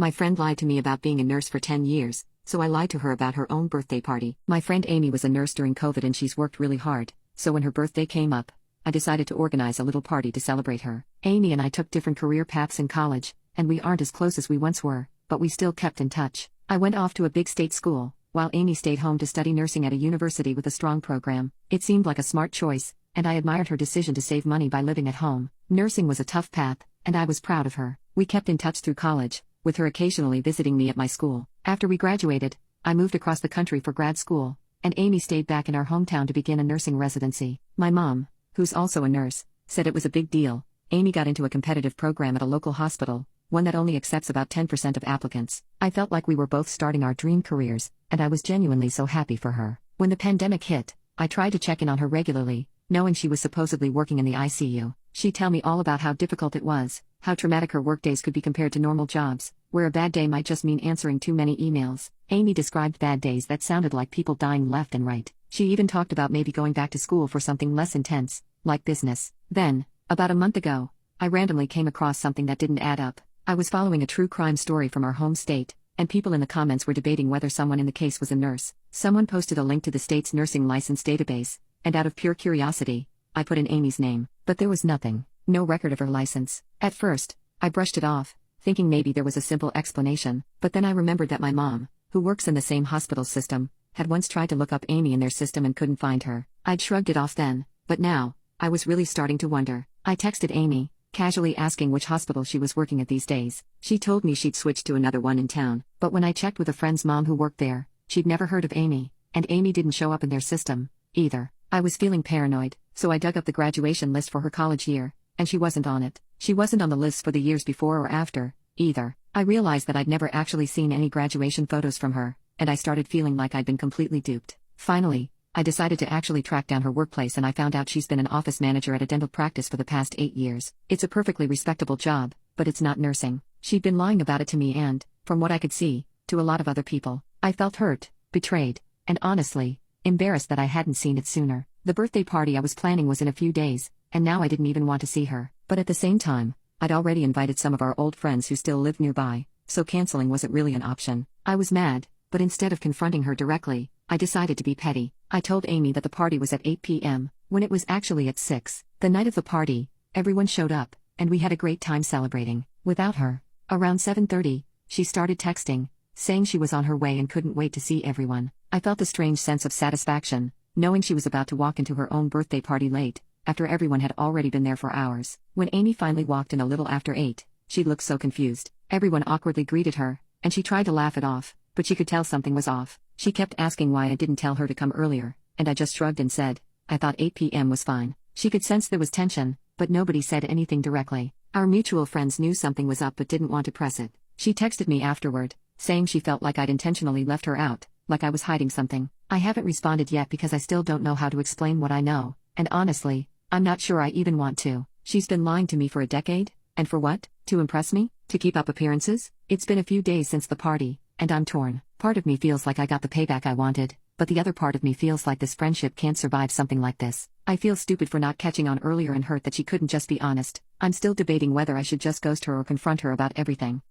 My friend lied to me about being a nurse for 10 years, so I lied to her about her own birthday party. My friend Amy was a nurse during COVID and she's worked really hard, so when her birthday came up, I decided to organize a little party to celebrate her. Amy and I took different career paths in college, and we aren't as close as we once were, but we still kept in touch. I went off to a big state school, while Amy stayed home to study nursing at a university with a strong program. It seemed like a smart choice, and I admired her decision to save money by living at home. Nursing was a tough path, and I was proud of her. We kept in touch through college, with her occasionally visiting me at my school. After we graduated, I moved across the country for grad school, and Amy stayed back in our hometown to begin a nursing residency. My mom, who's also a nurse, said it was a big deal. Amy got into a competitive program at a local hospital, one that only accepts about 10% of applicants. I felt like we were both starting our dream careers, and I was genuinely so happy for her. When the pandemic hit, I tried to check in on her regularly, knowing she was supposedly working in the ICU. She'd tell me all about how difficult it was, how traumatic her workdays could be compared to normal jobs, where a bad day might just mean answering too many emails. Amy described bad days that sounded like people dying left and right. She even talked about maybe going back to school for something less intense, like business. Then, about a month ago, I randomly came across something that didn't add up. I was following a true crime story from our home state, and people in the comments were debating whether someone in the case was a nurse. Someone posted a link to the state's nursing license database, and out of pure curiosity, I put in Amy's name, but there was nothing, no record of her license. At first, I brushed it off, thinking maybe there was a simple explanation, but then I remembered that my mom, who works in the same hospital system, had once tried to look up Amy in their system and couldn't find her. I'd shrugged it off then, but now, I was really starting to wonder. I texted Amy, casually asking which hospital she was working at these days. She told me she'd switched to another one in town, but when I checked with a friend's mom who worked there, she'd never heard of Amy, and Amy didn't show up in their system, either. I was feeling paranoid, so I dug up the graduation list for her college year, and she wasn't on it. She wasn't on the list for the years before or after, either. I realized that I'd never actually seen any graduation photos from her, and I started feeling like I'd been completely duped. Finally, I decided to actually track down her workplace, and I found out she's been an office manager at a dental practice for the past 8 years. It's a perfectly respectable job, but it's not nursing. She'd been lying about it to me and, from what I could see, to a lot of other people. I felt hurt, betrayed, and honestly, embarrassed that I hadn't seen it sooner. The birthday party I was planning was in a few days, and now I didn't even want to see her. But at the same time, I'd already invited some of our old friends who still lived nearby, so canceling wasn't really an option. I was mad, but instead of confronting her directly, I decided to be petty. I told Amy that the party was at 8 p.m., when it was actually at 6. The night of the party, everyone showed up, and we had a great time celebrating. Without her, around 7:30, she started texting, saying she was on her way and couldn't wait to see everyone. I felt a strange sense of satisfaction, knowing she was about to walk into her own birthday party late, after everyone had already been there for hours. When Amy finally walked in a little after 8, she looked so confused. Everyone awkwardly greeted her, and she tried to laugh it off, but she could tell something was off. She kept asking why I didn't tell her to come earlier, and I just shrugged and said, I thought 8 p.m. was fine. She could sense there was tension, but nobody said anything directly. Our mutual friends knew something was up but didn't want to press it. She texted me afterward, saying she felt like I'd intentionally left her out, like I was hiding something. I haven't responded yet because I still don't know how to explain what I know, and honestly, I'm not sure I even want to. She's been lying to me for a decade, and for what? To impress me? To keep up appearances? It's been a few days since the party, and I'm torn. Part of me feels like I got the payback I wanted, but the other part of me feels like this friendship can't survive something like this. I feel stupid for not catching on earlier and hurt that she couldn't just be honest. I'm still debating whether I should just ghost her or confront her about everything.